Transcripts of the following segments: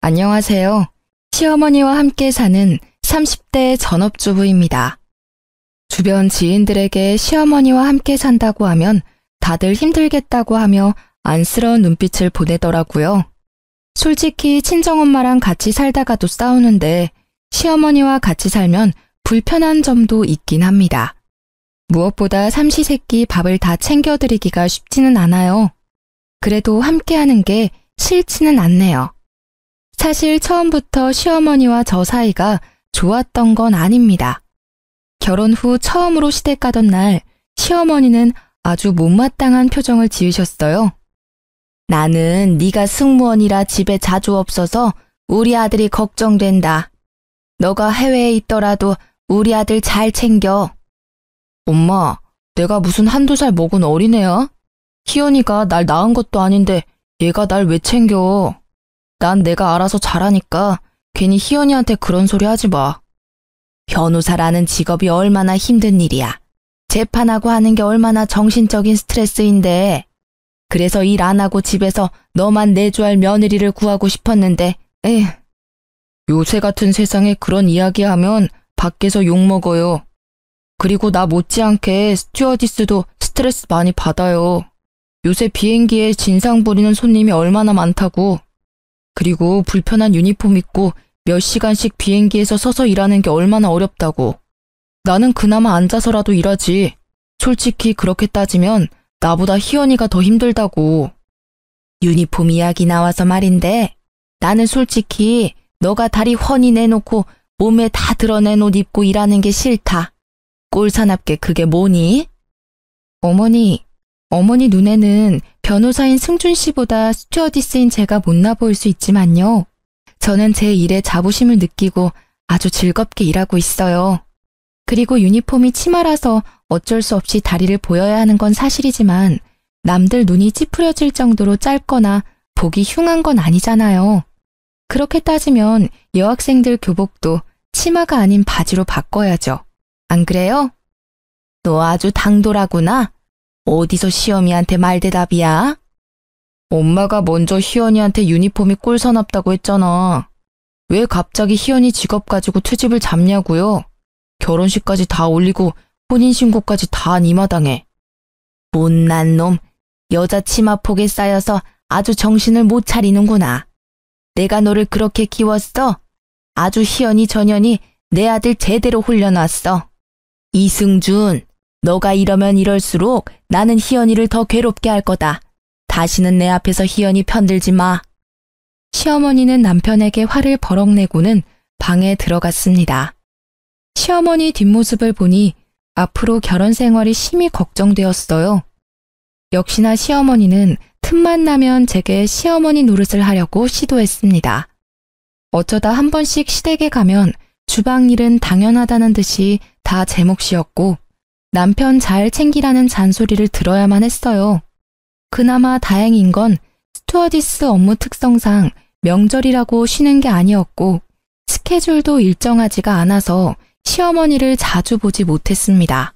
안녕하세요. 시어머니와 함께 사는 30대 전업주부입니다. 주변 지인들에게 시어머니와 함께 산다고 하면 다들 힘들겠다고 하며 안쓰러운 눈빛을 보내더라고요. 솔직히 친정엄마랑 같이 살다가도 싸우는데 시어머니와 같이 살면 불편한 점도 있긴 합니다. 무엇보다 삼시세끼 밥을 다 챙겨드리기가 쉽지는 않아요. 그래도 함께하는 게 싫지는 않네요. 사실 처음부터 시어머니와 저 사이가 좋았던 건 아닙니다. 결혼 후 처음으로 시댁 가던 날 시어머니는 아주 못마땅한 표정을 지으셨어요. 나는 네가 승무원이라 집에 자주 없어서 우리 아들이 걱정된다. 너가 해외에 있더라도 우리 아들 잘 챙겨. 엄마, 내가 무슨 한두 살 먹은 어린애야? 희연이가 날 낳은 것도 아닌데 얘가 날 왜 챙겨? 난 내가 알아서 잘하니까 괜히 희연이한테 그런 소리 하지 마. 변호사라는 직업이 얼마나 힘든 일이야. 재판하고 하는 게 얼마나 정신적인 스트레스인데. 그래서 일 안 하고 집에서 너만 내조할 며느리를 구하고 싶었는데, 에휴. 요새 같은 세상에 그런 이야기하면 밖에서 욕먹어요. 그리고 나 못지않게 스튜어디스도 스트레스 많이 받아요. 요새 비행기에 진상 부리는 손님이 얼마나 많다고. 그리고 불편한 유니폼 입고 몇 시간씩 비행기에서 서서 일하는 게 얼마나 어렵다고. 나는 그나마 앉아서라도 일하지. 솔직히 그렇게 따지면 나보다 희연이가 더 힘들다고. 유니폼 이야기 나와서 말인데 나는 솔직히 너가 다리 훤히 내놓고 몸에 다 드러낸 옷 입고 일하는 게 싫다. 꼴사납게 그게 뭐니? 어머니 눈에는 변호사인 승준 씨보다 스튜어디스인 제가 못나 보일 수 있지만요. 저는 제 일에 자부심을 느끼고 아주 즐겁게 일하고 있어요. 그리고 유니폼이 치마라서 어쩔 수 없이 다리를 보여야 하는 건 사실이지만 남들 눈이 찌푸려질 정도로 짧거나 보기 흉한 건 아니잖아요. 그렇게 따지면 여학생들 교복도 치마가 아닌 바지로 바꿔야죠. 안 그래요? 너 아주 당돌하구나. 어디서 시어미한테 말대답이야? 엄마가 먼저 희연이한테 유니폼이 꼴사납다고 했잖아. 왜 갑자기 희연이 직업 가지고 트집을 잡냐고요? 결혼식까지 다 올리고 혼인신고까지 다 이 마당에. 못난 놈, 여자 치마폭에 쌓여서 아주 정신을 못 차리는구나. 내가 너를 그렇게 키웠어? 아주 희연이 전연이 내 아들 제대로 훈련왔어. 이승준, 너가 이러면 이럴수록 나는 희연이를 더 괴롭게 할 거다. 다시는 내 앞에서 희연이 편들지 마. 시어머니는 남편에게 화를 버럭 내고는 방에 들어갔습니다. 시어머니 뒷모습을 보니 앞으로 결혼 생활이 심히 걱정되었어요. 역시나 시어머니는 틈만 나면 제게 시어머니 노릇을 하려고 시도했습니다. 어쩌다 한 번씩 시댁에 가면 주방 일은 당연하다는 듯이 다 제 몫이었고 남편 잘 챙기라는 잔소리를 들어야만 했어요. 그나마 다행인 건 스튜어디스 업무 특성상 명절이라고 쉬는 게 아니었고 스케줄도 일정하지가 않아서 시어머니를 자주 보지 못했습니다.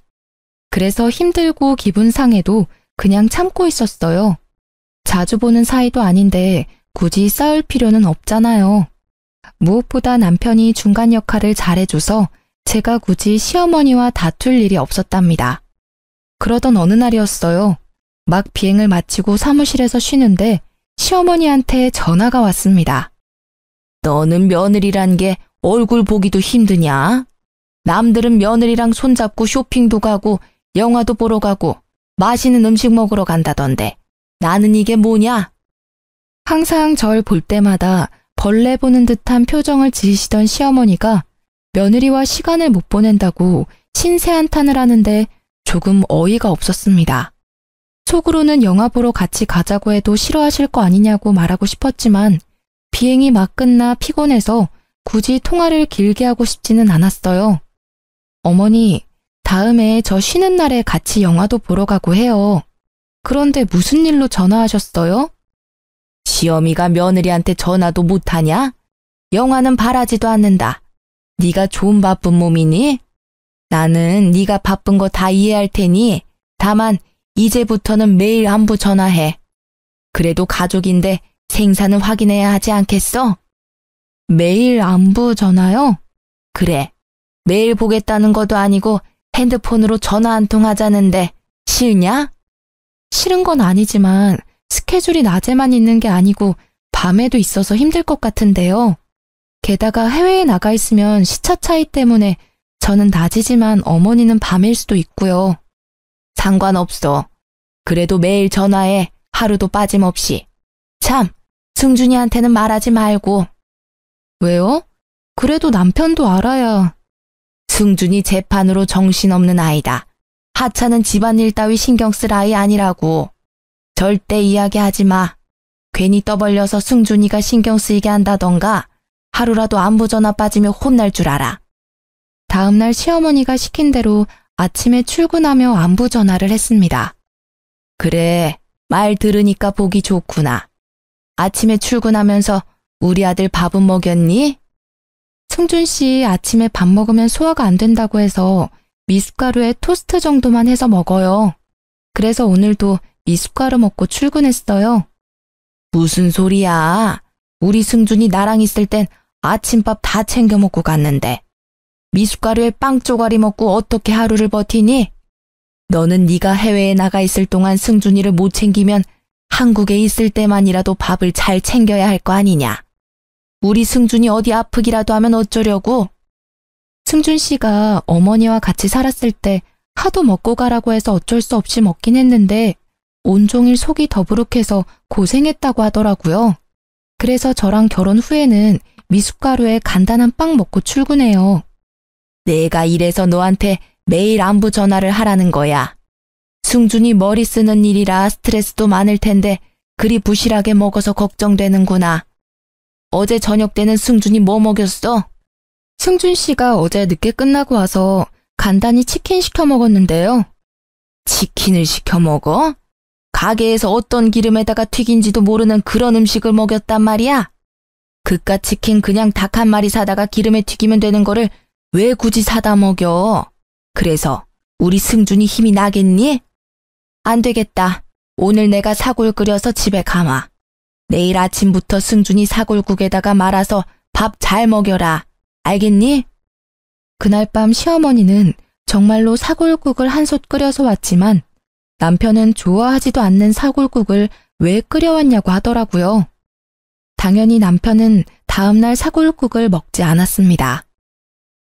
그래서 힘들고 기분 상해도 그냥 참고 있었어요. 자주 보는 사이도 아닌데 굳이 싸울 필요는 없잖아요. 무엇보다 남편이 중간 역할을 잘해줘서 제가 굳이 시어머니와 다툴 일이 없었답니다. 그러던 어느 날이었어요. 막 비행을 마치고 사무실에서 쉬는데 시어머니한테 전화가 왔습니다. 너는 며느리란 게 얼굴 보기도 힘드냐? 남들은 며느리랑 손잡고 쇼핑도 가고 영화도 보러 가고 맛있는 음식 먹으러 간다던데 나는 이게 뭐냐? 항상 절 볼 때마다 벌레 보는 듯한 표정을 지으시던 시어머니가 며느리와 시간을 못 보낸다고 신세한탄을 하는데 조금 어이가 없었습니다. 속으로는 영화 보러 같이 가자고 해도 싫어하실 거 아니냐고 말하고 싶었지만 비행이 막 끝나 피곤해서 굳이 통화를 길게 하고 싶지는 않았어요. 어머니, 다음에 저 쉬는 날에 같이 영화도 보러 가고 해요. 그런데 무슨 일로 전화하셨어요? 시어미가 며느리한테 전화도 못하냐? 영화는 바라지도 않는다. 네가 좀 바쁜 몸이니? 나는 네가 바쁜 거 다 이해할 테니 다만 이제부터는 매일 안부 전화해. 그래도 가족인데 생사는 확인해야 하지 않겠어? 매일 안부 전화요? 그래. 매일 보겠다는 것도 아니고 핸드폰으로 전화 한 통 하자는데 싫냐? 싫은 건 아니지만 스케줄이 낮에만 있는 게 아니고 밤에도 있어서 힘들 것 같은데요. 게다가 해외에 나가 있으면 시차 차이 때문에 저는 낮이지만 어머니는 밤일 수도 있고요. 상관없어. 그래도 매일 전화해. 하루도 빠짐없이. 참, 승준이한테는 말하지 말고. 왜요? 그래도 남편도 알아야. 승준이 재판으로 정신없는 아이다. 하찮은 집안일 따위 신경 쓸 아이 아니라고. 절대 이야기하지 마. 괜히 떠벌려서 승준이가 신경 쓰이게 한다던가 하루라도 안부 전화 빠지면 혼날 줄 알아. 다음날 시어머니가 시킨 대로 아침에 출근하며 안부 전화를 했습니다. 그래, 말 들으니까 보기 좋구나. 아침에 출근하면서 우리 아들 밥은 먹였니? 승준 씨 아침에 밥 먹으면 소화가 안 된다고 해서 미숫가루에 토스트 정도만 해서 먹어요. 그래서 오늘도 미숫가루 먹고 출근했어요. 무슨 소리야? 우리 승준이 나랑 있을 땐 아침밥 다 챙겨 먹고 갔는데. 미숫가루에 빵 쪼가리 먹고 어떻게 하루를 버티니? 너는 네가 해외에 나가 있을 동안 승준이를 못 챙기면 한국에 있을 때만이라도 밥을 잘 챙겨야 할 거 아니냐? 우리 승준이 어디 아프기라도 하면 어쩌려고? 승준 씨가 어머니와 같이 살았을 때 하도 먹고 가라고 해서 어쩔 수 없이 먹긴 했는데 온종일 속이 더부룩해서 고생했다고 하더라고요. 그래서 저랑 결혼 후에는 미숫가루에 간단한 빵 먹고 출근해요. 내가 이래서 너한테 매일 안부 전화를 하라는 거야. 승준이 머리 쓰는 일이라 스트레스도 많을 텐데 그리 부실하게 먹어서 걱정되는구나. 어제 저녁 때는 승준이 뭐 먹였어? 승준 씨가 어제 늦게 끝나고 와서 간단히 치킨 시켜 먹었는데요. 치킨을 시켜 먹어? 가게에서 어떤 기름에다가 튀긴지도 모르는 그런 음식을 먹였단 말이야? 그깟 치킨 그냥 닭 한 마리 사다가 기름에 튀기면 되는 거를 왜 굳이 사다 먹여? 그래서 우리 승준이 힘이 나겠니? 안 되겠다. 오늘 내가 사골 끓여서 집에 가마. 내일 아침부터 승준이 사골국에다가 말아서 밥 잘 먹여라. 알겠니? 그날 밤 시어머니는 정말로 사골국을 한솥 끓여서 왔지만 남편은 좋아하지도 않는 사골국을 왜 끓여왔냐고 하더라고요. 당연히 남편은 다음날 사골국을 먹지 않았습니다.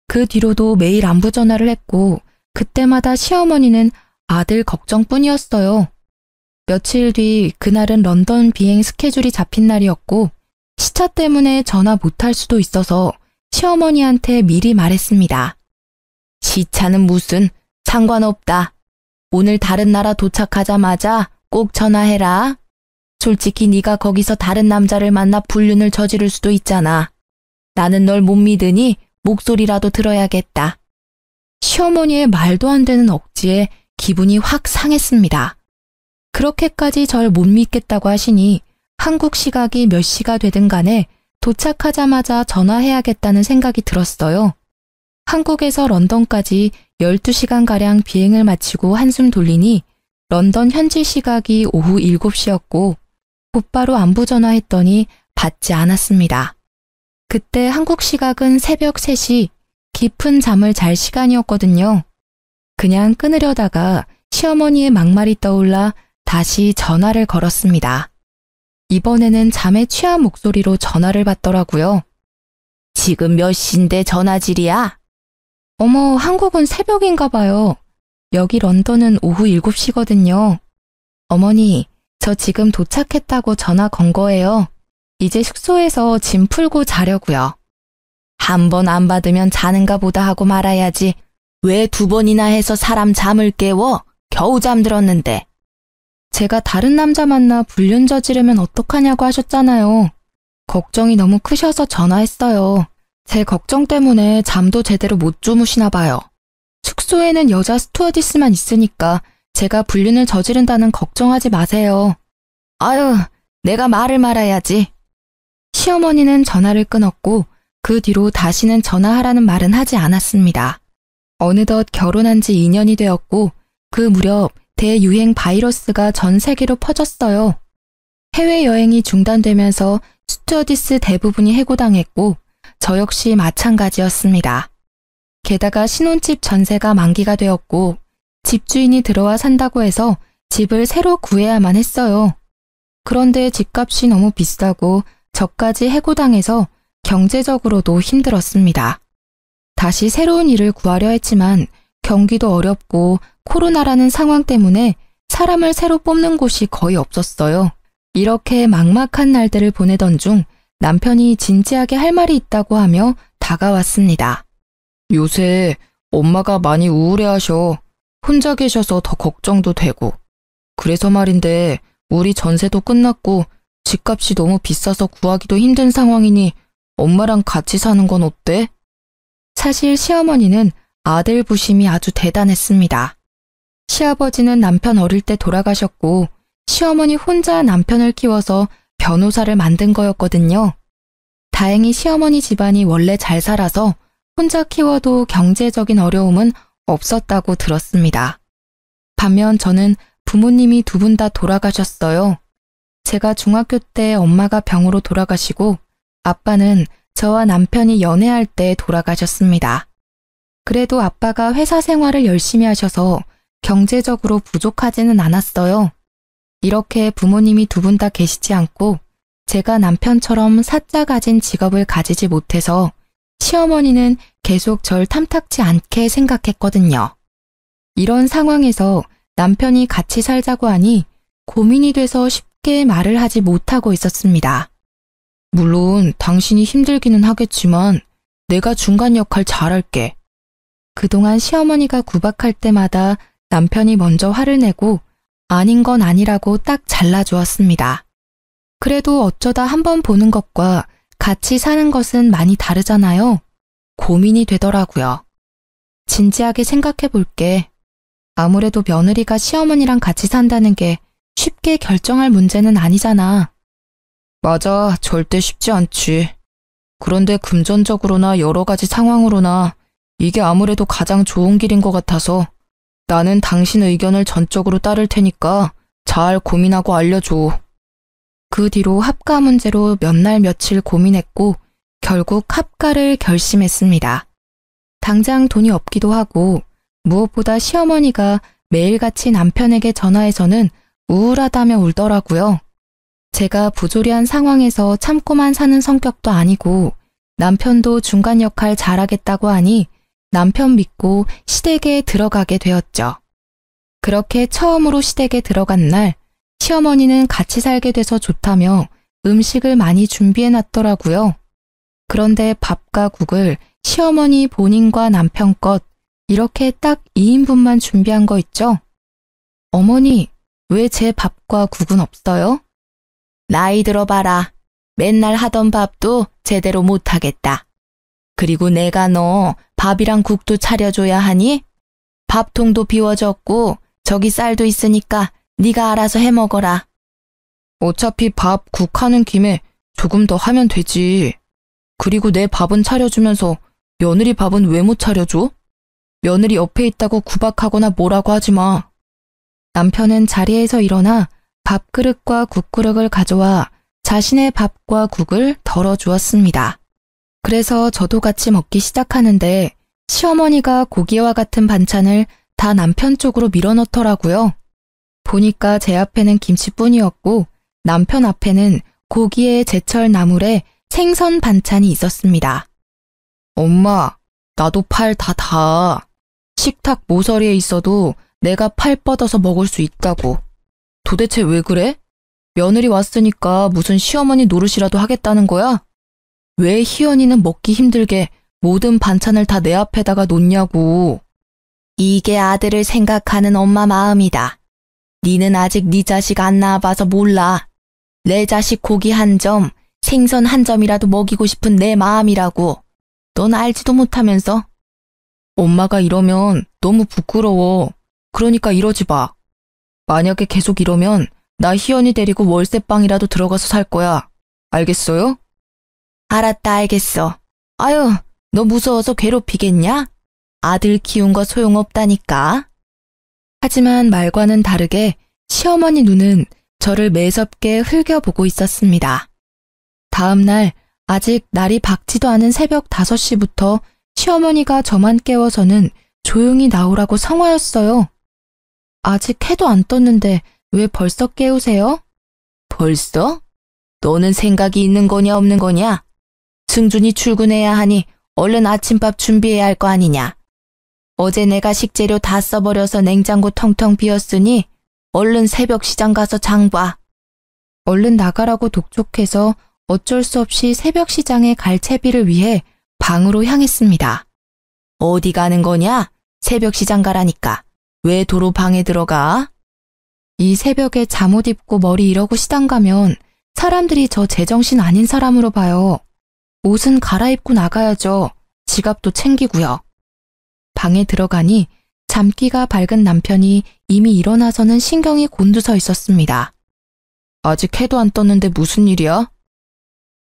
그 뒤로도 매일 안부 전화를 했고 그때마다 시어머니는 아들 걱정뿐이었어요. 며칠 뒤 그날은 런던 비행 스케줄이 잡힌 날이었고 시차 때문에 전화 못할 수도 있어서 시어머니한테 미리 말했습니다. 시차는 무슨 상관없다. 오늘 다른 나라 도착하자마자 꼭 전화해라. 솔직히 네가 거기서 다른 남자를 만나 불륜을 저지를 수도 있잖아. 나는 널 못 믿으니 목소리라도 들어야겠다. 시어머니의 말도 안 되는 억지에 기분이 확 상했습니다. 그렇게까지 절 못 믿겠다고 하시니 한국 시각이 몇 시가 되든 간에 도착하자마자 전화해야겠다는 생각이 들었어요. 한국에서 런던까지 12시간가량 비행을 마치고 한숨 돌리니 런던 현지 시각이 오후 7시였고 곧바로 안부 전화했더니 받지 않았습니다. 그때 한국 시각은 새벽 3시, 깊은 잠을 잘 시간이었거든요. 그냥 끊으려다가 시어머니의 막말이 떠올라 다시 전화를 걸었습니다. 이번에는 잠에 취한 목소리로 전화를 받더라고요. 지금 몇 시인데 전화질이야? 어머, 한국은 새벽인가 봐요. 여기 런던은 오후 7시거든요. 어머니, 저 지금 도착했다고 전화 건 거예요. 이제 숙소에서 짐 풀고 자려고요. 한 번 안 받으면 자는가 보다 하고 말아야지. 왜 2번이나 해서 사람 잠을 깨워? 겨우 잠들었는데. 제가 다른 남자 만나 불륜 저지르면 어떡하냐고 하셨잖아요. 걱정이 너무 크셔서 전화했어요. 제 걱정 때문에 잠도 제대로 못 주무시나 봐요. 숙소에는 여자 스튜어디스만 있으니까 제가 불륜을 저지른다는 걱정하지 마세요. 아유, 내가 말을 말아야지. 시어머니는 전화를 끊었고 그 뒤로 다시는 전화하라는 말은 하지 않았습니다. 어느덧 결혼한 지 2년이 되었고 그 무렵 대유행 바이러스가 전 세계로 퍼졌어요. 해외여행이 중단되면서 스튜어디스 대부분이 해고당했고 저 역시 마찬가지였습니다. 게다가 신혼집 전세가 만기가 되었고 집주인이 들어와 산다고 해서 집을 새로 구해야만 했어요. 그런데 집값이 너무 비싸고 저까지 해고당해서 경제적으로도 힘들었습니다. 다시 새로운 일을 구하려 했지만 경기도 어렵고 코로나라는 상황 때문에 사람을 새로 뽑는 곳이 거의 없었어요. 이렇게 막막한 날들을 보내던 중 남편이 진지하게 할 말이 있다고 하며 다가왔습니다. 요새 엄마가 많이 우울해하셔. 혼자 계셔서 더 걱정도 되고. 그래서 말인데 우리 전세도 끝났고 집값이 너무 비싸서 구하기도 힘든 상황이니 엄마랑 같이 사는 건 어때? 사실 시어머니는 아들 부심이 아주 대단했습니다. 시아버지는 남편 어릴 때 돌아가셨고 시어머니 혼자 남편을 키워서 변호사를 만든 거였거든요. 다행히 시어머니 집안이 원래 잘 살아서 혼자 키워도 경제적인 어려움은 없었다고 들었습니다. 반면 저는 부모님이 두 분 다 돌아가셨어요. 제가 중학교 때 엄마가 병으로 돌아가시고 아빠는 저와 남편이 연애할 때 돌아가셨습니다. 그래도 아빠가 회사 생활을 열심히 하셔서 경제적으로 부족하지는 않았어요. 이렇게 부모님이 두 분 다 계시지 않고 제가 남편처럼 사짜 가진 직업을 가지지 못해서 시어머니는 계속 절 탐탁지 않게 생각했거든요. 이런 상황에서 남편이 같이 살자고 하니 고민이 돼서 쉽게 말을 하지 못하고 있었습니다. 물론 당신이 힘들기는 하겠지만 내가 중간 역할 잘할게. 그동안 시어머니가 구박할 때마다 남편이 먼저 화를 내고 아닌 건 아니라고 딱 잘라주었습니다. 그래도 어쩌다 한번 보는 것과 같이 사는 것은 많이 다르잖아요. 고민이 되더라고요. 진지하게 생각해 볼게. 아무래도 며느리가 시어머니랑 같이 산다는 게 쉽게 결정할 문제는 아니잖아. 맞아, 절대 쉽지 않지. 그런데 금전적으로나 여러 가지 상황으로나 이게 아무래도 가장 좋은 길인 것 같아서 나는 당신 의견을 전적으로 따를 테니까 잘 고민하고 알려줘. 그 뒤로 합가 문제로 몇 날 며칠 고민했고 결국 합가를 결심했습니다. 당장 돈이 없기도 하고 무엇보다 시어머니가 매일같이 남편에게 전화해서는 우울하다며 울더라고요. 제가 부조리한 상황에서 참고만 사는 성격도 아니고 남편도 중간 역할 잘하겠다고 하니 남편 믿고 시댁에 들어가게 되었죠. 그렇게 처음으로 시댁에 들어간 날 시어머니는 같이 살게 돼서 좋다며 음식을 많이 준비해놨더라고요. 그런데 밥과 국을 시어머니 본인과 남편 것 이렇게 딱 2인분만 준비한 거 있죠? 어머니, 왜 제 밥과 국은 없어요? 나이 들어봐라. 맨날 하던 밥도 제대로 못하겠다. 그리고 내가 너 밥이랑 국도 차려줘야 하니? 밥통도 비워졌고 저기 쌀도 있으니까 네가 알아서 해먹어라. 어차피 밥, 국 하는 김에 조금 더 하면 되지. 그리고 내 밥은 차려주면서 며느리 밥은 왜 못 차려줘? 며느리 옆에 있다고 구박하거나 뭐라고 하지 마. 남편은 자리에서 일어나 밥그릇과 국그릇을 가져와 자신의 밥과 국을 덜어주었습니다. 그래서 저도 같이 먹기 시작하는데 시어머니가 고기와 같은 반찬을 다 남편 쪽으로 밀어넣더라고요. 보니까 제 앞에는 김치뿐이었고 남편 앞에는 고기에 제철 나물에 생선 반찬이 있었습니다. 엄마, 나도 팔 다 닿아. 식탁 모서리에 있어도 내가 팔 뻗어서 먹을 수 있다고. 도대체 왜 그래? 며느리 왔으니까 무슨 시어머니 노릇이라도 하겠다는 거야? 왜 희연이는 먹기 힘들게 모든 반찬을 다 내 앞에다가 놓냐고. 이게 아들을 생각하는 엄마 마음이다. 니는 아직 네 자식 안 낳아봐서 몰라. 내 자식 고기 한 점, 생선 한 점이라도 먹이고 싶은 내 마음이라고. 넌 알지도 못하면서. 엄마가 이러면 너무 부끄러워. 그러니까 이러지 마. 만약에 계속 이러면 나 희연이 데리고 월세방이라도 들어가서 살 거야. 알겠어요? 알았다, 알겠어. 아유, 너 무서워서 괴롭히겠냐? 아들 키운 거 소용없다니까. 하지만 말과는 다르게 시어머니 눈은 저를 매섭게 흘겨보고 있었습니다. 다음 날 아직 날이 밝지도 않은 새벽 5시부터 시어머니가 저만 깨워서는 조용히 나오라고 성화였어요. 아직 해도 안 떴는데 왜 벌써 깨우세요? 벌써? 너는 생각이 있는 거냐 없는 거냐? 승준이 출근해야 하니 얼른 아침밥 준비해야 할 거 아니냐? 어제 내가 식재료 다 써버려서 냉장고 텅텅 비었으니 얼른 새벽 시장 가서 장 봐. 얼른 나가라고 독촉해서 어쩔 수 없이 새벽 시장에 갈 채비를 위해 방으로 향했습니다. 어디 가는 거냐? 새벽 시장 가라니까. 왜 도로 방에 들어가? 이 새벽에 잠옷 입고 머리 이러고 시장 가면 사람들이 저 제정신 아닌 사람으로 봐요. 옷은 갈아입고 나가야죠. 지갑도 챙기고요. 방에 들어가니 잠기가 밝은 남편이 이미 일어나서는 신경이 곤두서 있었습니다. 아직 해도 안 떴는데 무슨 일이야?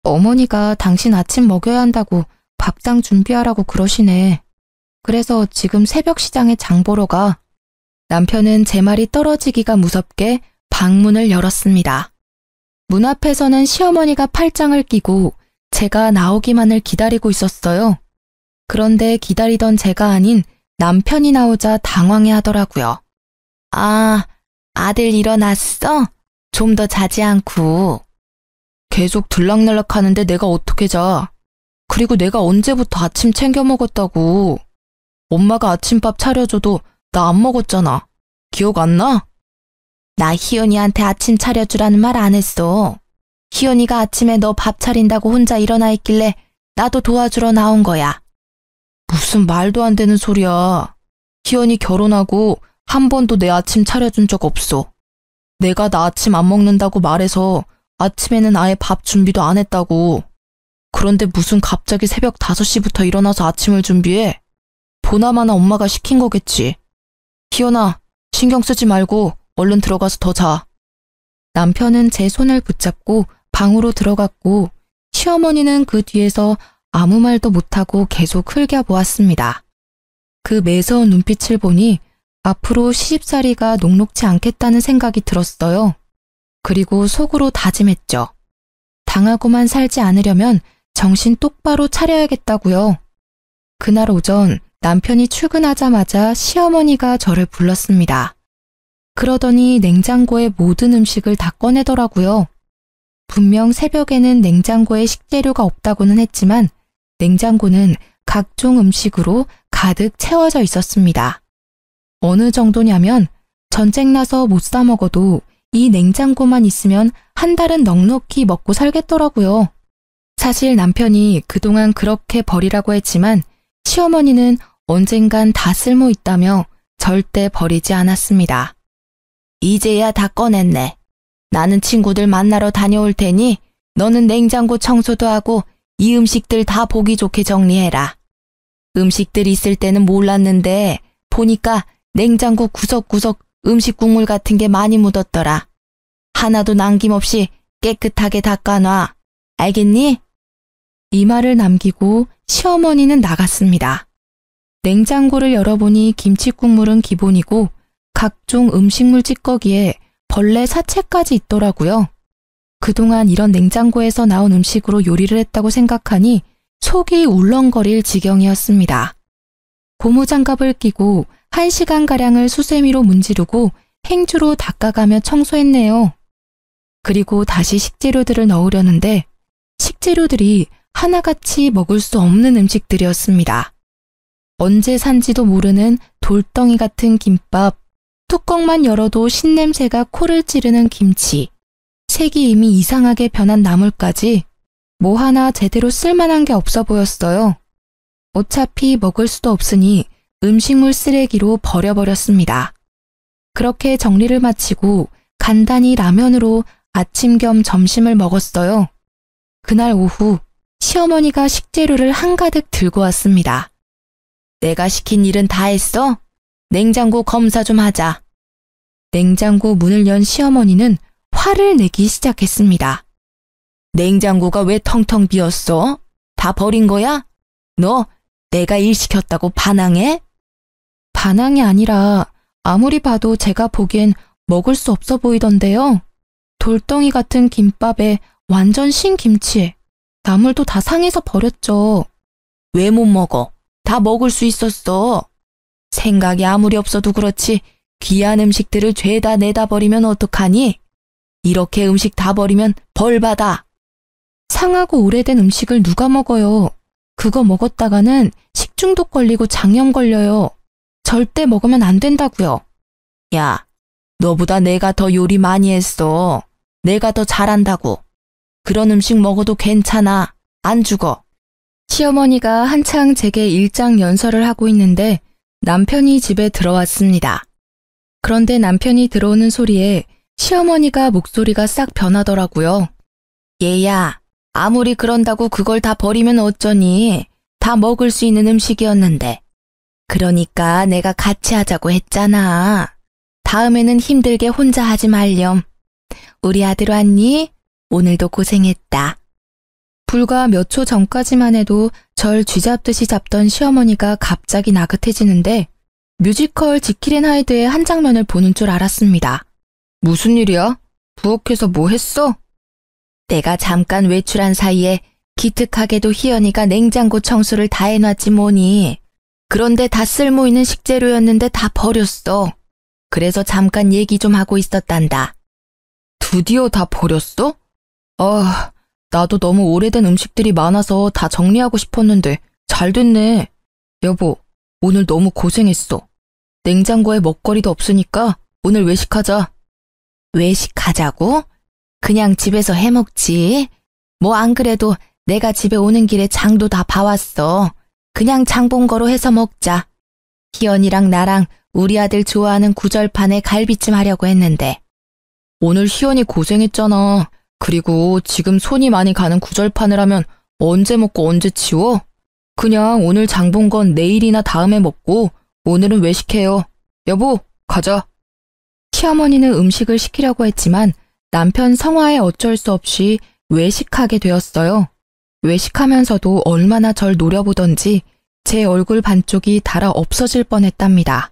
어머니가 당신 아침 먹여야 한다고 밥상 준비하라고 그러시네. 그래서 지금 새벽 시장에 장 보러 가. 남편은 제 말이 떨어지기가 무섭게 방문을 열었습니다. 문 앞에서는 시어머니가 팔짱을 끼고 제가 나오기만을 기다리고 있었어요. 그런데 기다리던 제가 아닌 남편이 나오자 당황해 하더라고요. 아, 아들 일어났어? 좀 더 자지 않고. 계속 들락날락 하는데 내가 어떻게 자. 그리고 내가 언제부터 아침 챙겨 먹었다고. 엄마가 아침밥 차려줘도 나 안 먹었잖아. 기억 안 나? 나 희연이한테 아침 차려주라는 말 안 했어. 희연이가 아침에 너 밥 차린다고 혼자 일어나 있길래 나도 도와주러 나온 거야. 무슨 말도 안 되는 소리야. 희연이 결혼하고 한 번도 내 아침 차려준 적 없어. 내가 나 아침 안 먹는다고 말해서 아침에는 아예 밥 준비도 안 했다고. 그런데 무슨 갑자기 새벽 5시부터 일어나서 아침을 준비해? 보나마나 엄마가 시킨 거겠지. 희연아, 신경 쓰지 말고 얼른 들어가서 더 자. 남편은 제 손을 붙잡고 방으로 들어갔고 시어머니는 그 뒤에서 아무 말도 못하고 계속 흘겨보았습니다. 그 매서운 눈빛을 보니 앞으로 시집살이가 녹록지 않겠다는 생각이 들었어요. 그리고 속으로 다짐했죠. 당하고만 살지 않으려면 정신 똑바로 차려야겠다고요. 그날 오전 남편이 출근하자마자 시어머니가 저를 불렀습니다. 그러더니 냉장고의 모든 음식을 다 꺼내더라고요. 분명 새벽에는 냉장고에 식재료가 없다고는 했지만 냉장고는 각종 음식으로 가득 채워져 있었습니다. 어느 정도냐면 전쟁 나서 못 사 먹어도 이 냉장고만 있으면 한 달은 넉넉히 먹고 살겠더라고요. 사실 남편이 그동안 그렇게 버리라고 했지만 시어머니는 언젠간 다 쓸모 있다며 절대 버리지 않았습니다. 이제야 다 꺼냈네. 나는 친구들 만나러 다녀올 테니 너는 냉장고 청소도 하고 이 음식들 다 보기 좋게 정리해라. 음식들 있을 때는 몰랐는데 보니까 냉장고 구석구석 음식 국물 같은 게 많이 묻었더라. 하나도 남김없이 깨끗하게 닦아놔. 알겠니? 이 말을 남기고 시어머니는 나갔습니다. 냉장고를 열어보니 김치 국물은 기본이고 각종 음식물 찌꺼기에 벌레 사체까지 있더라고요. 그동안 이런 냉장고에서 나온 음식으로 요리를 했다고 생각하니 속이 울렁거릴 지경이었습니다. 고무장갑을 끼고 1시간가량을 수세미로 문지르고 행주로 닦아가며 청소했네요. 그리고 다시 식재료들을 넣으려는데 식재료들이 하나같이 먹을 수 없는 음식들이었습니다. 언제 산지도 모르는 돌덩이 같은 김밥, 뚜껑만 열어도 신냄새가 코를 찌르는 김치, 색이 이미 이상하게 변한 나물까지 뭐 하나 제대로 쓸만한 게 없어 보였어요. 어차피 먹을 수도 없으니 음식물 쓰레기로 버려버렸습니다. 그렇게 정리를 마치고 간단히 라면으로 아침 겸 점심을 먹었어요. 그날 오후 시어머니가 식재료를 한가득 들고 왔습니다. 내가 시킨 일은 다 했어? 냉장고 검사 좀 하자. 냉장고 문을 연 시어머니는 화를 내기 시작했습니다. 냉장고가 왜 텅텅 비었어? 다 버린 거야? 너 내가 일 시켰다고 반항해? 반항이 아니라 아무리 봐도 제가 보기엔 먹을 수 없어 보이던데요. 돌덩이 같은 김밥에 완전 신김치에 나물도 다 상해서 버렸죠. 왜 못 먹어? 다 먹을 수 있었어. 생각이 아무리 없어도 그렇지 귀한 음식들을 죄다 내다 버리면 어떡하니? 이렇게 음식 다 버리면 벌 받아. 상하고 오래된 음식을 누가 먹어요? 그거 먹었다가는 식중독 걸리고 장염 걸려요. 절대 먹으면 안 된다고요. 야, 너보다 내가 더 요리 많이 했어. 내가 더 잘한다고. 그런 음식 먹어도 괜찮아. 안 죽어. 시어머니가 한창 제게 일장 연설을 하고 있는데 남편이 집에 들어왔습니다. 그런데 남편이 들어오는 소리에 시어머니가 목소리가 싹 변하더라고요. 얘야, 아무리 그런다고 그걸 다 버리면 어쩌니? 다 먹을 수 있는 음식이었는데. 그러니까 내가 같이 하자고 했잖아. 다음에는 힘들게 혼자 하지 말렴. 우리 아들 왔니? 오늘도 고생했다. 불과 몇 초 전까지만 해도 절 쥐잡듯이 잡던 시어머니가 갑자기 나긋해지는데 뮤지컬 지킬 앤 하이드의 한 장면을 보는 줄 알았습니다. 무슨 일이야? 부엌에서 뭐 했어? 내가 잠깐 외출한 사이에 기특하게도 희연이가 냉장고 청소를 다 해놨지 뭐니. 그런데 다 쓸모있는 식재료였는데 다 버렸어. 그래서 잠깐 얘기 좀 하고 있었단다. 드디어 다 버렸어? 아, 나도 너무 오래된 음식들이 많아서 다 정리하고 싶었는데 잘 됐네. 여보, 오늘 너무 고생했어. 냉장고에 먹거리도 없으니까 오늘 외식하자. 외식하자고? 그냥 집에서 해먹지. 뭐 안 그래도 내가 집에 오는 길에 장도 다 봐왔어. 그냥 장본 거로 해서 먹자. 희연이랑 나랑 우리 아들 좋아하는 구절판에 갈비찜 하려고 했는데. 오늘 희연이 고생했잖아. 그리고 지금 손이 많이 가는 구절판을 하면 언제 먹고 언제 치워? 그냥 오늘 장본 건 내일이나 다음에 먹고 오늘은 외식해요. 여보, 가자. 시어머니는 음식을 시키려고 했지만 남편 성화에 어쩔 수 없이 외식하게 되었어요. 외식하면서도 얼마나 절 노려보던지 제 얼굴 반쪽이 달아 없어질 뻔했답니다.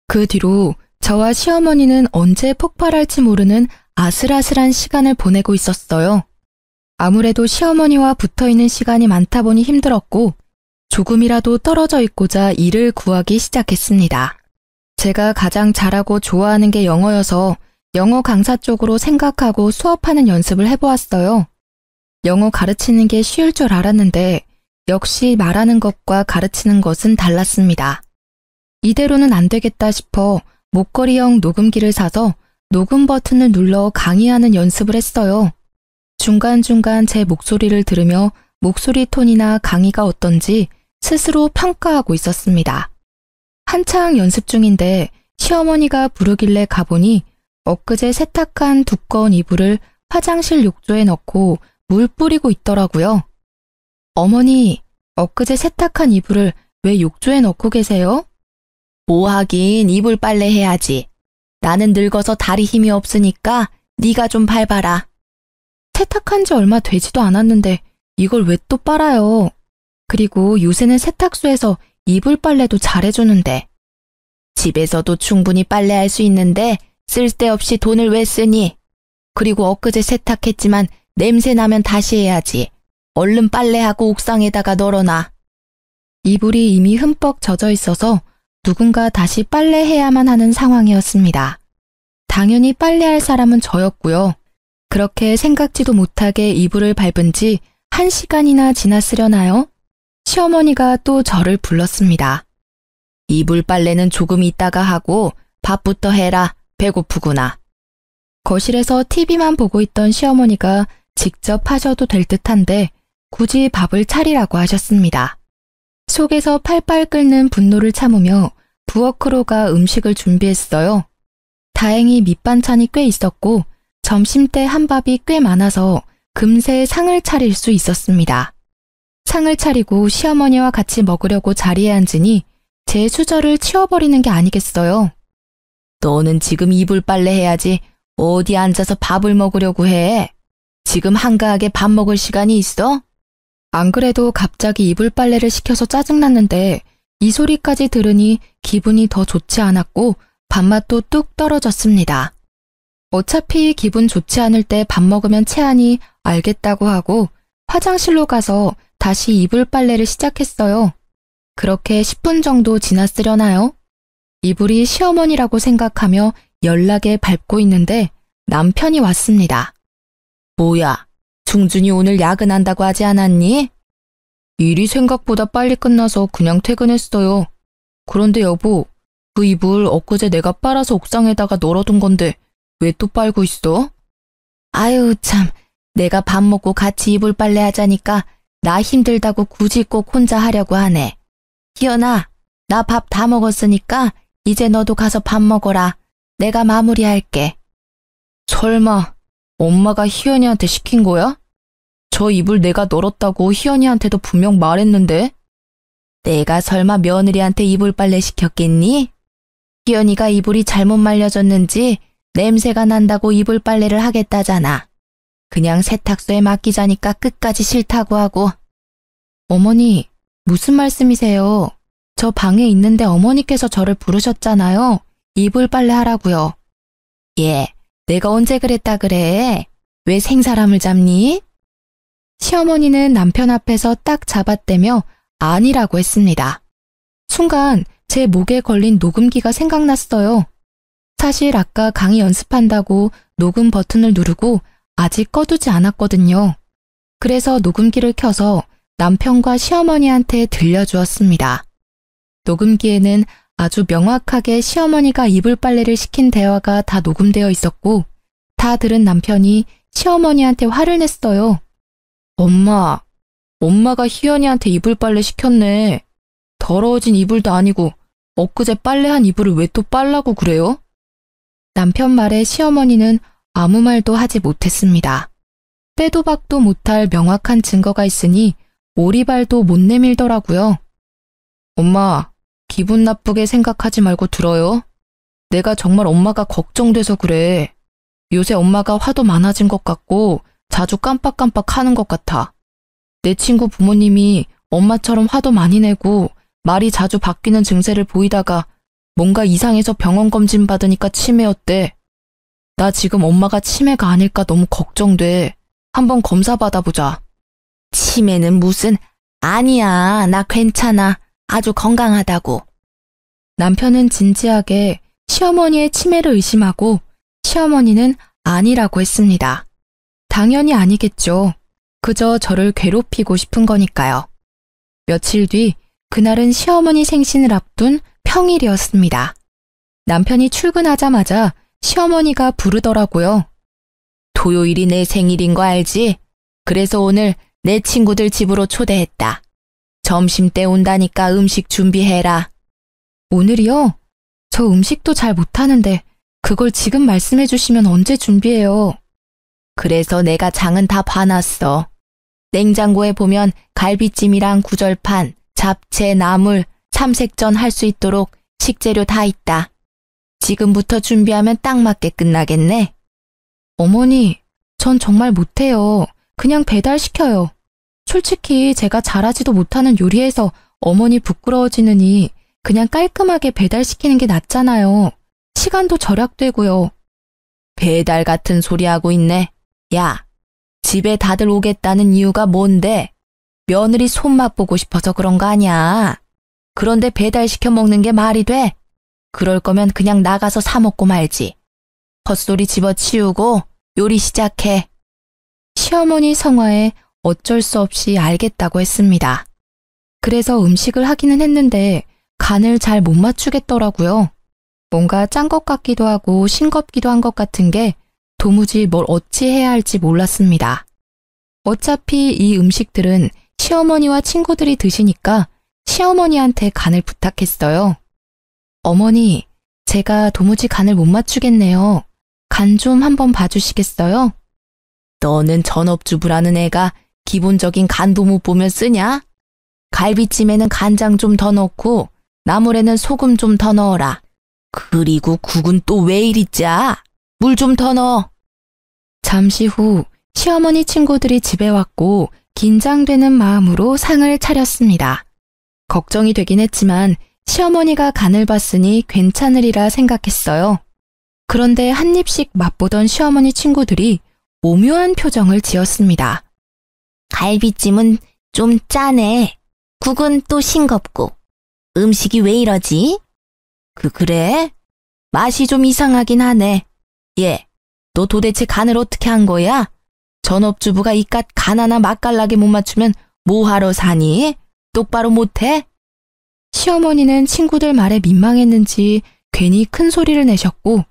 그 뒤로 저와 시어머니는 언제 폭발할지 모르는 아슬아슬한 시간을 보내고 있었어요. 아무래도 시어머니와 붙어있는 시간이 많다 보니 힘들었고 조금이라도 떨어져 있고자 일을 구하기 시작했습니다. 제가 가장 잘하고 좋아하는 게 영어여서 영어 강사 쪽으로 생각하고 수업하는 연습을 해보았어요. 영어 가르치는 게 쉬울 줄 알았는데 역시 말하는 것과 가르치는 것은 달랐습니다. 이대로는 안 되겠다 싶어 목걸이형 녹음기를 사서 녹음 버튼을 눌러 강의하는 연습을 했어요. 중간중간 제 목소리를 들으며 목소리 톤이나 강의가 어떤지 스스로 평가하고 있었습니다. 한창 연습 중인데 시어머니가 부르길래 가보니 엊그제 세탁한 두꺼운 이불을 화장실 욕조에 넣고 물 뿌리고 있더라고요. 어머니, 엊그제 세탁한 이불을 왜 욕조에 넣고 계세요? 뭐 하긴 이불 빨래 해야지. 나는 늙어서 다리 힘이 없으니까 네가 좀 밟아라. 세탁한 지 얼마 되지도 않았는데 이걸 왜 또 빨아요? 그리고 요새는 세탁소에서 이불 빨래도 잘해주는데. 집에서도 충분히 빨래할 수 있는데 쓸데없이 돈을 왜 쓰니? 그리고 엊그제 세탁했지만 냄새 나면 다시 해야지. 얼른 빨래하고 옥상에다가 널어놔. 이불이 이미 흠뻑 젖어 있어서 누군가 다시 빨래해야만 하는 상황이었습니다. 당연히 빨래할 사람은 저였고요. 그렇게 생각지도 못하게 이불을 밟은 지 1시간이나 지났으려나요? 시어머니가 또 저를 불렀습니다. 이불 빨래는 조금 있다가 하고 밥부터 해라. 배고프구나. 거실에서 TV만 보고 있던 시어머니가 직접 하셔도 될 듯한데 굳이 밥을 차리라고 하셨습니다. 속에서 팔팔 끓는 분노를 참으며 부엌으로 가 음식을 준비했어요. 다행히 밑반찬이 꽤 있었고 점심때 한밥이 꽤 많아서 금세 상을 차릴 수 있었습니다. 상을 차리고 시어머니와 같이 먹으려고 자리에 앉으니 제 수저를 치워버리는 게 아니겠어요. 너는 지금 이불 빨래 해야지 어디 앉아서 밥을 먹으려고 해. 지금 한가하게 밥 먹을 시간이 있어? 안 그래도 갑자기 이불 빨래를 시켜서 짜증났는데 이 소리까지 들으니 기분이 더 좋지 않았고 밥맛도 뚝 떨어졌습니다. 어차피 기분 좋지 않을 때 밥 먹으면 체하니 알겠다고 하고 화장실로 가서 다시 이불 빨래를 시작했어요. 그렇게 10분 정도 지났으려나요? 이불이 시어머니라고 생각하며 연락에 밟고 있는데 남편이 왔습니다. 뭐야, 중준이 오늘 야근한다고 하지 않았니? 일이 생각보다 빨리 끝나서 그냥 퇴근했어요. 그런데 여보, 그 이불 엊그제 내가 빨아서 옥상에다가 널어둔 건데 왜 또 빨고 있어? 아유 참, 내가 밥 먹고 같이 이불 빨래 하자니까 나 힘들다고 굳이 꼭 혼자 하려고 하네. 희연아, 나 밥 다 먹었으니까 이제 너도 가서 밥 먹어라. 내가 마무리할게. 설마 엄마가 희연이한테 시킨 거야? 저 이불 내가 널었다고 희연이한테도 분명 말했는데? 내가 설마 며느리한테 이불 빨래 시켰겠니? 희연이가 이불이 잘못 말려졌는지 냄새가 난다고 이불 빨래를 하겠다잖아. 그냥 세탁소에 맡기자니까 끝까지 싫다고 하고. 어머니, 무슨 말씀이세요? 저 방에 있는데 어머니께서 저를 부르셨잖아요. 이불 빨래 하라고요. 예, 내가 언제 그랬다 그래? 왜 생사람을 잡니? 시어머니는 남편 앞에서 딱 잡아떼며 아니라고 했습니다. 순간 제 목에 걸린 녹음기가 생각났어요. 사실 아까 강의 연습한다고 녹음 버튼을 누르고 아직 꺼두지 않았거든요. 그래서 녹음기를 켜서 남편과 시어머니한테 들려주었습니다. 녹음기에는 아주 명확하게 시어머니가 이불 빨래를 시킨 대화가 다 녹음되어 있었고, 다 들은 남편이 시어머니한테 화를 냈어요. 엄마가 희연이한테 이불 빨래 시켰네. 더러워진 이불도 아니고 엊그제 빨래한 이불을 왜 또 빨라고 그래요? 남편 말에 시어머니는 아무 말도 하지 못했습니다. 빼도 박도 못할 명확한 증거가 있으니 오리발도 못 내밀더라고요. 엄마, 기분 나쁘게 생각하지 말고 들어요. 내가 정말 엄마가 걱정돼서 그래. 요새 엄마가 화도 많아진 것 같고 자주 깜빡깜빡 하는 것 같아. 내 친구 부모님이 엄마처럼 화도 많이 내고 말이 자주 바뀌는 증세를 보이다가 뭔가 이상해서 병원 검진 받으니까 치매였대. 나 지금 엄마가 치매가 아닐까 너무 걱정돼. 한번 검사 받아보자. 치매는 무슨, 아니야, 나 괜찮아. 아주 건강하다고. 남편은 진지하게 시어머니의 치매를 의심하고 시어머니는 아니라고 했습니다. 당연히 아니겠죠. 그저 저를 괴롭히고 싶은 거니까요. 며칠 뒤 그날은 시어머니 생신을 앞둔 평일이었습니다. 남편이 출근하자마자 시어머니가 부르더라고요. 토요일이 내 생일인 거 알지? 그래서 오늘 내 친구들 집으로 초대했다. 점심 때 온다니까 음식 준비해라. 오늘이요? 저 음식도 잘 못하는데 그걸 지금 말씀해 주시면 언제 준비해요? 그래서 내가 장은 다 봐놨어. 냉장고에 보면 갈비찜이랑 구절판, 잡채, 나물, 삼색전 할 수 있도록 식재료 다 있다. 지금부터 준비하면 딱 맞게 끝나겠네. 어머니, 전 정말 못해요. 그냥 배달시켜요. 솔직히 제가 잘하지도 못하는 요리에서 어머니 부끄러워지느니 그냥 깔끔하게 배달시키는 게 낫잖아요. 시간도 절약되고요. 배달 같은 소리 하고 있네. 야, 집에 다들 오겠다는 이유가 뭔데? 며느리 손맛 보고 싶어서 그런 거 아니야. 그런데 배달시켜 먹는 게 말이 돼? 그럴 거면 그냥 나가서 사 먹고 말지. 헛소리 집어치우고 요리 시작해. 시어머니 성화에 어쩔 수 없이 알겠다고 했습니다. 그래서 음식을 하기는 했는데 간을 잘 못 맞추겠더라고요. 뭔가 짠 것 같기도 하고 싱겁기도 한 것 같은 게 도무지 뭘 어찌 해야 할지 몰랐습니다. 어차피 이 음식들은 시어머니와 친구들이 드시니까 시어머니한테 간을 부탁했어요. 어머니, 제가 도무지 간을 못 맞추겠네요. 간 좀 한번 봐주시겠어요? 너는 전업주부라는 애가 기본적인 간도 못 보면 쓰냐? 갈비찜에는 간장 좀 더 넣고 나물에는 소금 좀 더 넣어라. 그리고 국은 또 왜 이리 짜? 물 좀 더 넣어. 잠시 후 시어머니 친구들이 집에 왔고 긴장되는 마음으로 상을 차렸습니다. 걱정이 되긴 했지만 시어머니가 간을 봤으니 괜찮으리라 생각했어요. 그런데 한 입씩 맛보던 시어머니 친구들이 오묘한 표정을 지었습니다. 갈비찜은 좀 짜네. 국은 또 싱겁고. 음식이 왜 이러지? 그래? 맛이 좀 이상하긴 하네. 얘, 너 도대체 간을 어떻게 한 거야? 전업주부가 이깟 간 하나 맛깔나게 못 맞추면 뭐하러 사니? 똑바로 못해? 시어머니는 친구들 말에 민망했는지 괜히 큰 소리를 내셨고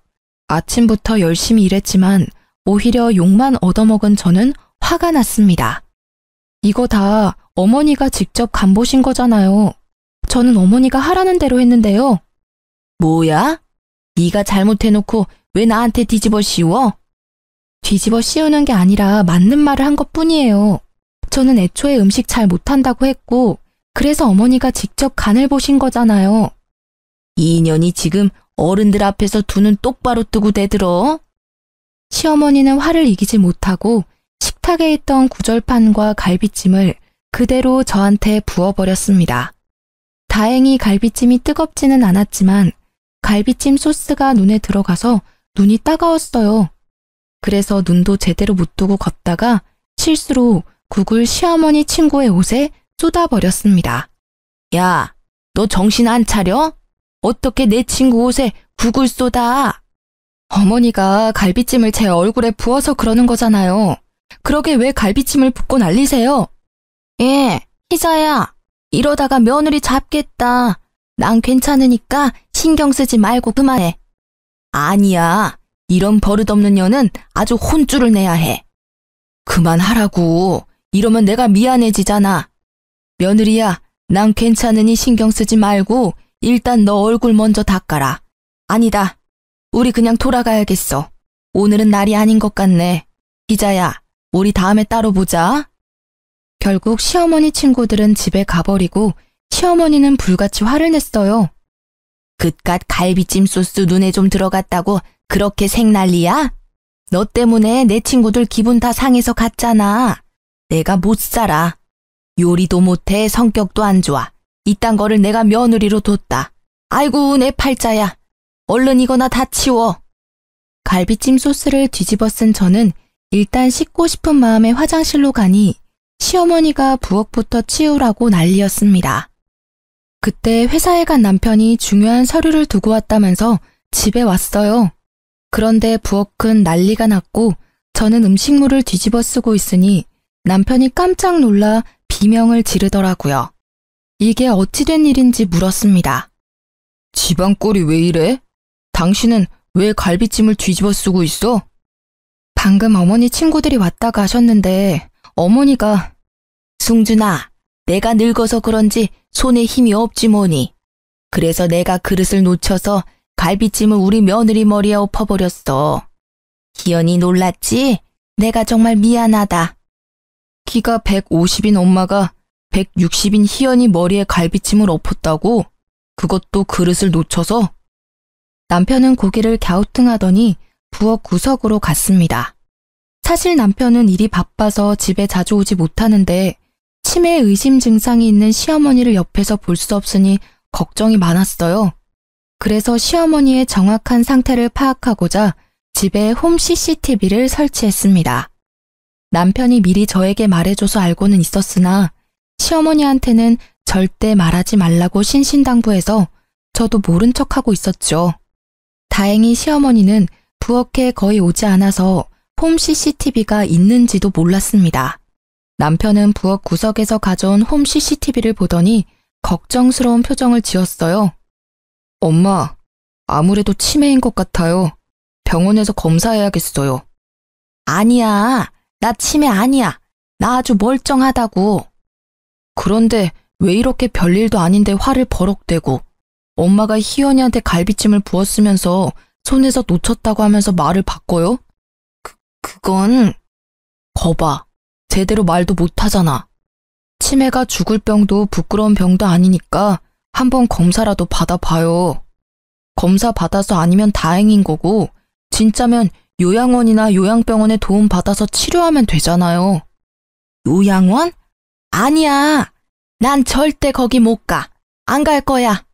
아침부터 열심히 일했지만 오히려 욕만 얻어먹은 저는 화가 났습니다. 이거 다 어머니가 직접 간 보신 거잖아요. 저는 어머니가 하라는 대로 했는데요. 뭐야? 네가 잘못해놓고 왜 나한테 뒤집어 씌워? 뒤집어 씌우는 게 아니라 맞는 말을 한 것뿐이에요. 저는 애초에 음식 잘 못한다고 했고 그래서 어머니가 직접 간을 보신 거잖아요. 이 년이 지금 어른들 앞에서 두 눈 똑바로 뜨고 대들어? 시어머니는 화를 이기지 못하고 식탁에 있던 구절판과 갈비찜을 그대로 저한테 부어버렸습니다. 다행히 갈비찜이 뜨겁지는 않았지만 갈비찜 소스가 눈에 들어가서 눈이 따가웠어요. 그래서 눈도 제대로 못 뜨고 걷다가 실수로 국을 시어머니 친구의 옷에 쏟아버렸습니다. 야, 너 정신 안 차려? 어떻게 내 친구 옷에 국을 쏟아? 어머니가 갈비찜을 제 얼굴에 부어서 그러는 거잖아요. 그러게 왜 갈비찜을 붓고 난리세요? 희자야, 이러다가 며느리 잡겠다. 난 괜찮으니까 신경 쓰지 말고 그만해. 아니야, 이런 버릇없는 년은 아주 혼쭐을 내야 해. 그만하라고. 이러면 내가 미안해지잖아. 며느리야, 난 괜찮으니 신경 쓰지 말고 일단 너 얼굴 먼저 닦아라. 아니다, 우리 그냥 돌아가야겠어. 오늘은 날이 아닌 것 같네. 희자야, 우리 다음에 따로 보자. 결국 시어머니 친구들은 집에 가버리고 시어머니는 불같이 화를 냈어요. 그깟 갈비찜 소스 눈에 좀 들어갔다고 그렇게 생난리야? 너 때문에 내 친구들 기분 다 상해서 갔잖아. 내가 못 살아. 요리도 못해, 성격도 안 좋아. 이딴 거를 내가 며느리로 뒀다. 아이고, 내 팔자야. 얼른 이거나 다 치워. 갈비찜 소스를 뒤집어 쓴 저는 일단 씻고 싶은 마음에 화장실로 가니 시어머니가 부엌부터 치우라고 난리였습니다. 그때 회사에 간 남편이 중요한 서류를 두고 왔다면서 집에 왔어요. 그런데 부엌은 난리가 났고 저는 음식물을 뒤집어 쓰고 있으니 남편이 깜짝 놀라 비명을 지르더라고요. 이게 어찌된 일인지 물었습니다. 집안 꼴이 왜 이래? 당신은 왜 갈비찜을 뒤집어 쓰고 있어? 방금 어머니 친구들이 왔다 가셨는데 어머니가 승준아, 내가 늙어서 그런지 손에 힘이 없지 뭐니. 그래서 내가 그릇을 놓쳐서 갈비찜을 우리 며느리 머리에 엎어버렸어. 희연이 놀랐지? 내가 정말 미안하다. 키가 150인 엄마가 160인 희연이 머리에 갈비찜을 엎었다고? 그것도 그릇을 놓쳐서? 남편은 고개를 갸우뚱하더니 부엌 구석으로 갔습니다. 사실 남편은 일이 바빠서 집에 자주 오지 못하는데 치매 의심 증상이 있는 시어머니를 옆에서 볼 수 없으니 걱정이 많았어요. 그래서 시어머니의 정확한 상태를 파악하고자 집에 홈 CCTV를 설치했습니다. 남편이 미리 저에게 말해줘서 알고는 있었으나 시어머니한테는 절대 말하지 말라고 신신당부해서 저도 모른 척하고 있었죠. 다행히 시어머니는 부엌에 거의 오지 않아서 홈 CCTV가 있는지도 몰랐습니다. 남편은 부엌 구석에서 가져온 홈 CCTV를 보더니 걱정스러운 표정을 지었어요. 엄마, 아무래도 치매인 것 같아요. 병원에서 검사해야겠어요. 아니야, 나 치매 아니야. 나 아주 멀쩡하다고. 그런데 왜 이렇게 별일도 아닌데 화를 버럭대고 엄마가 희연이한테 갈비찜을 부었으면서 손에서 놓쳤다고 하면서 말을 바꿔요? 그건... 거봐, 제대로 말도 못하잖아. 치매가 죽을 병도 부끄러운 병도 아니니까 한번 검사라도 받아봐요. 검사 받아서 아니면 다행인 거고 진짜면 요양원이나 요양병원에 도움 받아서 치료하면 되잖아요. 요양원? 아니야. 난 절대 거기 못 가. 안 갈 거야.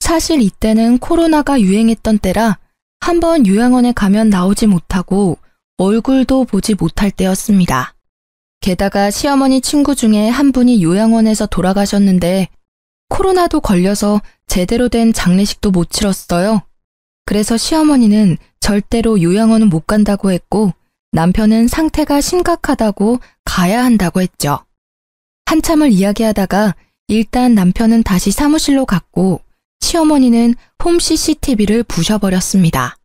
사실 이때는 코로나가 유행했던 때라 한번 요양원에 가면 나오지 못하고 얼굴도 보지 못할 때였습니다. 게다가 시어머니 친구 중에 한 분이 요양원에서 돌아가셨는데 코로나도 걸려서 제대로 된 장례식도 못 치렀어요. 그래서 시어머니는 절대로 요양원은 못 간다고 했고 남편은 상태가 심각하다고 가야 한다고 했죠. 한참을 이야기하다가 일단 남편은 다시 사무실로 갔고 시어머니는 홈 CCTV를 부셔버렸습니다.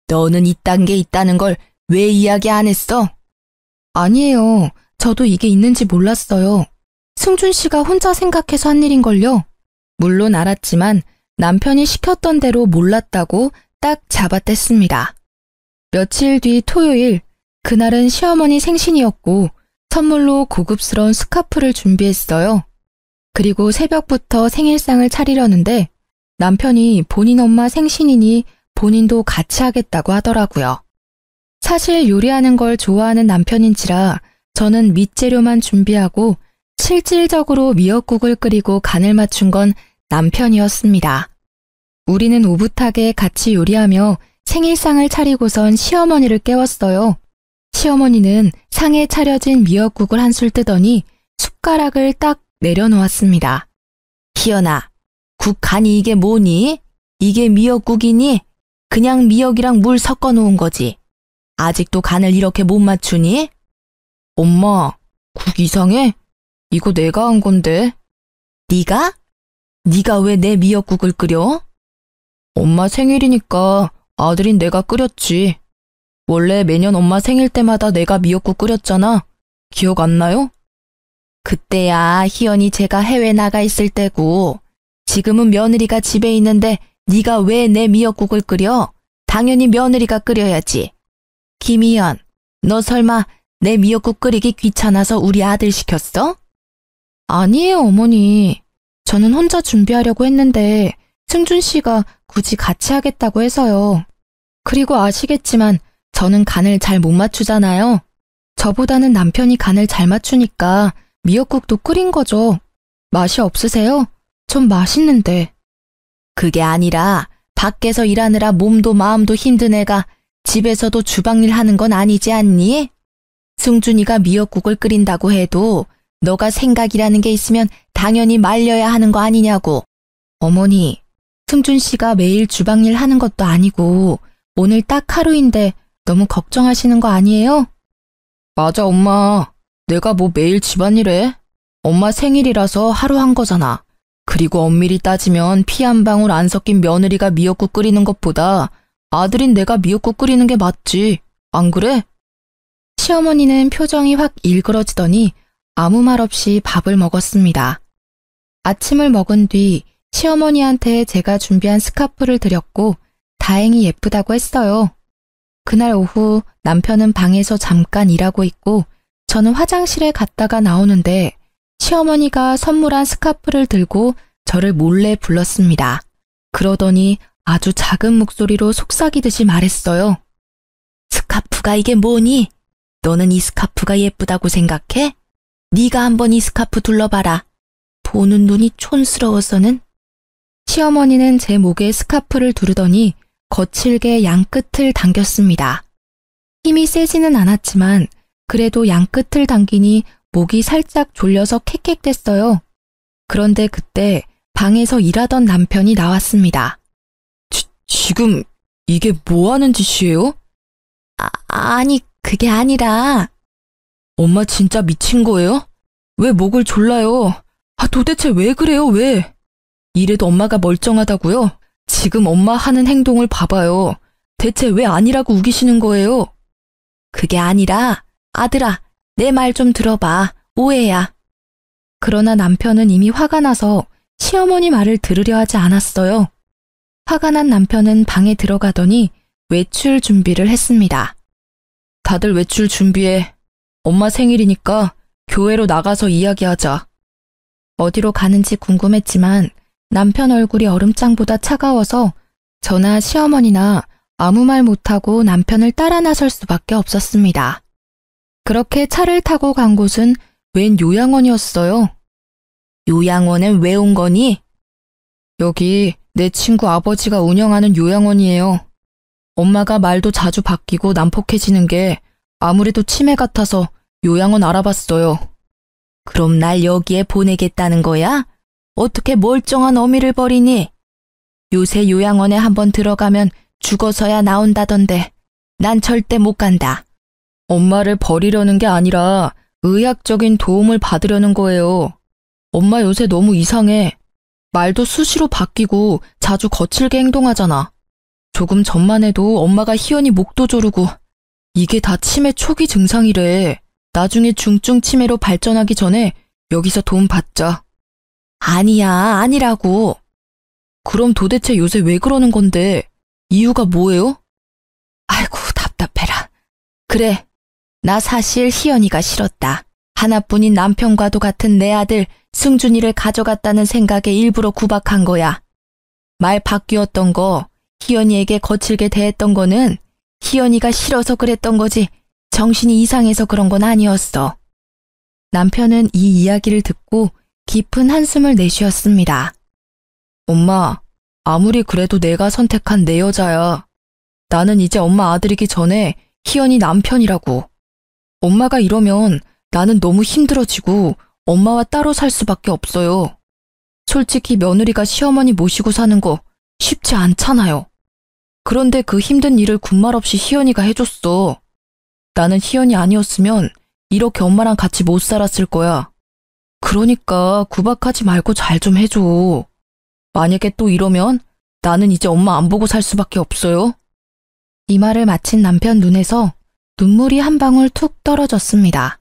너는 이딴 게 있다는 걸 왜 이야기 안 했어? 아니에요. 저도 이게 있는지 몰랐어요. 승준 씨가 혼자 생각해서 한 일인걸요. 물론 알았지만 남편이 시켰던 대로 몰랐다고 딱 잡아댔습니다. 며칠 뒤 토요일, 그날은 시어머니 생신이었고 선물로 고급스러운 스카프를 준비했어요. 그리고 새벽부터 생일상을 차리려는데 남편이 본인 엄마 생신이니 본인도 같이 하겠다고 하더라고요. 사실 요리하는 걸 좋아하는 남편인지라 저는 밑재료만 준비하고 실질적으로 미역국을 끓이고 간을 맞춘 건 남편이었습니다. 우리는 오붓하게 같이 요리하며 생일상을 차리고선 시어머니를 깨웠어요. 시어머니는 상에 차려진 미역국을 한술 뜨더니 숟가락을 딱 내려놓았습니다. 희연아, 국 간이 이게 뭐니? 이게 미역국이니? 그냥 미역이랑 물 섞어 놓은 거지. 아직도 간을 이렇게 못 맞추니? 엄마, 국 이상해? 이거 내가 한 건데. 네가? 네가 왜 내 미역국을 끓여? 엄마 생일이니까 아들인 내가 끓였지. 원래 매년 엄마 생일 때마다 내가 미역국 끓였잖아. 기억 안 나요? 그때야 희연이 제가 해외 나가 있을 때고. 지금은 며느리가 집에 있는데 네가 왜 내 미역국을 끓여? 당연히 며느리가 끓여야지. 김희연, 너 설마 내 미역국 끓이기 귀찮아서 우리 아들 시켰어? 아니에요, 어머니. 저는 혼자 준비하려고 했는데 승준 씨가 굳이 같이 하겠다고 해서요. 그리고 아시겠지만 저는 간을 잘 못 맞추잖아요. 저보다는 남편이 간을 잘 맞추니까 미역국도 끓인 거죠. 맛이 없으세요? 전 맛있는데. 그게 아니라 밖에서 일하느라 몸도 마음도 힘든 애가 집에서도 주방일 하는 건 아니지 않니? 승준이가 미역국을 끓인다고 해도 너가 생각이라는 게 있으면 당연히 말려야 하는 거 아니냐고. 어머니, 승준 씨가 매일 주방일 하는 것도 아니고 오늘 딱 하루인데 너무 걱정하시는 거 아니에요? 맞아, 엄마. 내가 뭐 매일 집안일해? 엄마 생일이라서 하루 한 거잖아. 그리고 엄밀히 따지면 피 한 방울 안 섞인 며느리가 미역국 끓이는 것보다 아들인 내가 미역국 끓이는 게 맞지. 안 그래? 시어머니는 표정이 확 일그러지더니 아무 말 없이 밥을 먹었습니다. 아침을 먹은 뒤 시어머니한테 제가 준비한 스카프를 드렸고 다행히 예쁘다고 했어요. 그날 오후 남편은 방에서 잠깐 일하고 있고 저는 화장실에 갔다가 나오는데 시어머니가 선물한 스카프를 들고 저를 몰래 불렀습니다. 그러더니 아주 작은 목소리로 속삭이듯이 말했어요. 스카프가 이게 뭐니? 너는 이 스카프가 예쁘다고 생각해? 네가 한번 이 스카프 둘러봐라. 보는 눈이 촌스러워서는. 시어머니는 제 목에 스카프를 두르더니 거칠게 양끝을 당겼습니다. 힘이 세지는 않았지만 그래도 양끝을 당기니 목이 살짝 졸려서 캑캑댔어요. 그런데 그때 방에서 일하던 남편이 나왔습니다. 지금 이게 뭐 하는 짓이에요? 아니, 그게 아니라. 엄마 진짜 미친 거예요? 왜 목을 졸라요? 도대체 왜 그래요, 왜? 이래도 엄마가 멀쩡하다고요? 지금 엄마 하는 행동을 봐봐요. 대체 왜 아니라고 우기시는 거예요? 그게 아니라, 아들아, 내 말 좀 들어봐. 오해야. 그러나 남편은 이미 화가 나서 시어머니 말을 들으려 하지 않았어요. 화가 난 남편은 방에 들어가더니 외출 준비를 했습니다. 다들 외출 준비해. 엄마 생일이니까 교회로 나가서 이야기하자. 어디로 가는지 궁금했지만 남편 얼굴이 얼음장보다 차가워서 저나 시어머니나 아무 말 못하고 남편을 따라 나설 수밖에 없었습니다. 그렇게 차를 타고 간 곳은 웬 요양원이었어요. 요양원엔 왜 온 거니? 여기 내 친구 아버지가 운영하는 요양원이에요. 엄마가 말도 자주 바뀌고 난폭해지는 게 아무래도 치매 같아서 요양원 알아봤어요. 그럼 날 여기에 보내겠다는 거야? 어떻게 멀쩡한 어미를 버리니? 요새 요양원에 한번 들어가면 죽어서야 나온다던데 난 절대 못 간다. 엄마를 버리려는 게 아니라 의학적인 도움을 받으려는 거예요. 엄마 요새 너무 이상해. 말도 수시로 바뀌고 자주 거칠게 행동하잖아. 조금 전만 해도 엄마가 희연이 목도 조르고 이게 다 치매 초기 증상이래. 나중에 중증 치매로 발전하기 전에 여기서 도움 받자. 아니야, 아니라고. 그럼 도대체 요새 왜 그러는 건데? 이유가 뭐예요? 아이고, 답답해라. 그래, 나 사실 희연이가 싫었다. 하나뿐인 남편과도 같은 내 아들 승준이를 가져갔다는 생각에 일부러 구박한 거야. 말 바뀌었던 거, 희연이에게 거칠게 대했던 거는 희연이가 싫어서 그랬던 거지 정신이 이상해서 그런 건 아니었어. 남편은 이 이야기를 듣고 깊은 한숨을 내쉬었습니다. 엄마, 아무리 그래도 내가 선택한 내 여자야. 나는 이제 엄마 아들이기 전에 희연이 남편이라고. 엄마가 이러면 나는 너무 힘들어지고 엄마와 따로 살 수밖에 없어요. 솔직히 며느리가 시어머니 모시고 사는 거 쉽지 않잖아요. 그런데 그 힘든 일을 군말 없이 희연이가 해줬어. 나는 희연이 아니었으면 이렇게 엄마랑 같이 못 살았을 거야. 그러니까 구박하지 말고 잘 좀 해줘. 만약에 또 이러면 나는 이제 엄마 안 보고 살 수밖에 없어요. 이 말을 마친 남편 눈에서 눈물이 한 방울 툭 떨어졌습니다.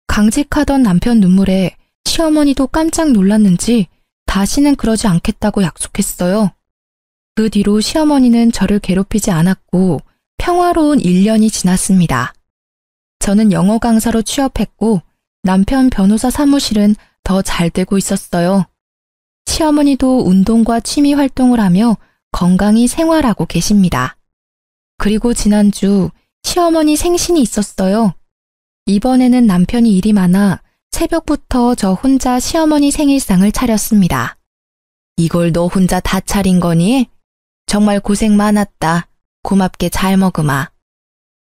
강직하던 남편 눈물에 시어머니도 깜짝 놀랐는지 다시는 그러지 않겠다고 약속했어요. 그 뒤로 시어머니는 저를 괴롭히지 않았고 평화로운 1년이 지났습니다. 저는 영어 강사로 취업했고 남편 변호사 사무실은 더 잘 되고 있었어요. 시어머니도 운동과 취미 활동을 하며 건강히 생활하고 계십니다. 그리고 지난주 시어머니 생신이 있었어요. 이번에는 남편이 일이 많아 새벽부터 저 혼자 시어머니 생일상을 차렸습니다. 이걸 너 혼자 다 차린 거니? 정말 고생 많았다. 고맙게 잘 먹으마.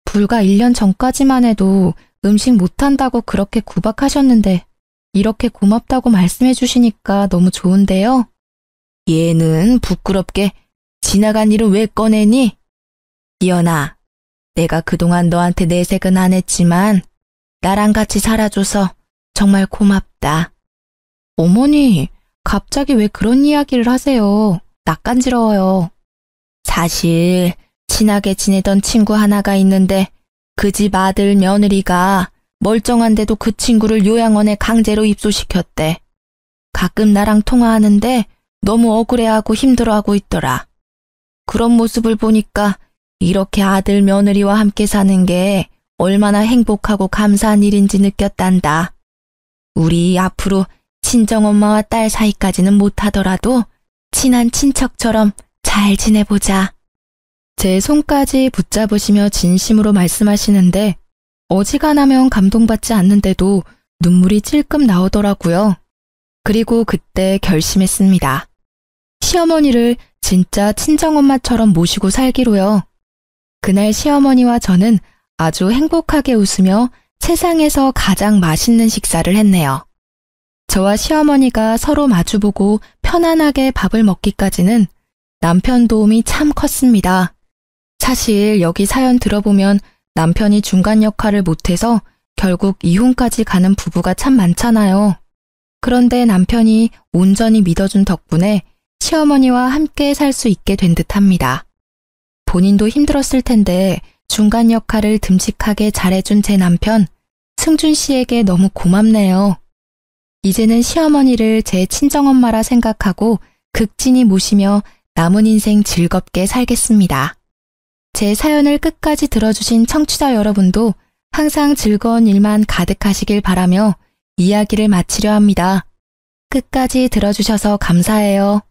불과 1년 전까지만 해도 음식 못한다고 그렇게 구박하셨는데 이렇게 고맙다고 말씀해 주시니까 너무 좋은데요? 얘는 부끄럽게 지나간 일은 왜 꺼내니? 희연아, 내가 그동안 너한테 내색은 안 했지만 나랑 같이 살아줘서 정말 고맙다. 어머니, 갑자기 왜 그런 이야기를 하세요? 낯간지러워요. 사실 친하게 지내던 친구 하나가 있는데 그 집 아들 며느리가 멀쩡한데도 그 친구를 요양원에 강제로 입소시켰대. 가끔 나랑 통화하는데 너무 억울해하고 힘들어하고 있더라. 그런 모습을 보니까 이렇게 아들 며느리와 함께 사는 게 얼마나 행복하고 감사한 일인지 느꼈단다. 우리 앞으로 친정엄마와 딸 사이까지는 못하더라도 친한 친척처럼 잘 지내보자. 제 손까지 붙잡으시며 진심으로 말씀하시는데 어지간하면 감동받지 않는데도 눈물이 찔끔 나오더라고요. 그리고 그때 결심했습니다. 시어머니를 진짜 친정엄마처럼 모시고 살기로요. 그날 시어머니와 저는 아주 행복하게 웃으며 세상에서 가장 맛있는 식사를 했네요. 저와 시어머니가 서로 마주보고 편안하게 밥을 먹기까지는 남편 도움이 참 컸습니다. 사실 여기 사연 들어보면 남편이 중간 역할을 못해서 결국 이혼까지 가는 부부가 참 많잖아요. 그런데 남편이 온전히 믿어준 덕분에 시어머니와 함께 살 수 있게 된 듯합니다. 본인도 힘들었을 텐데 중간 역할을 듬직하게 잘해준 제 남편, 승준 씨에게 너무 고맙네요. 이제는 시어머니를 제 친정엄마라 생각하고 극진히 모시며 남은 인생 즐겁게 살겠습니다. 제 사연을 끝까지 들어주신 청취자 여러분도 항상 즐거운 일만 가득하시길 바라며 이야기를 마치려 합니다. 끝까지 들어주셔서 감사해요.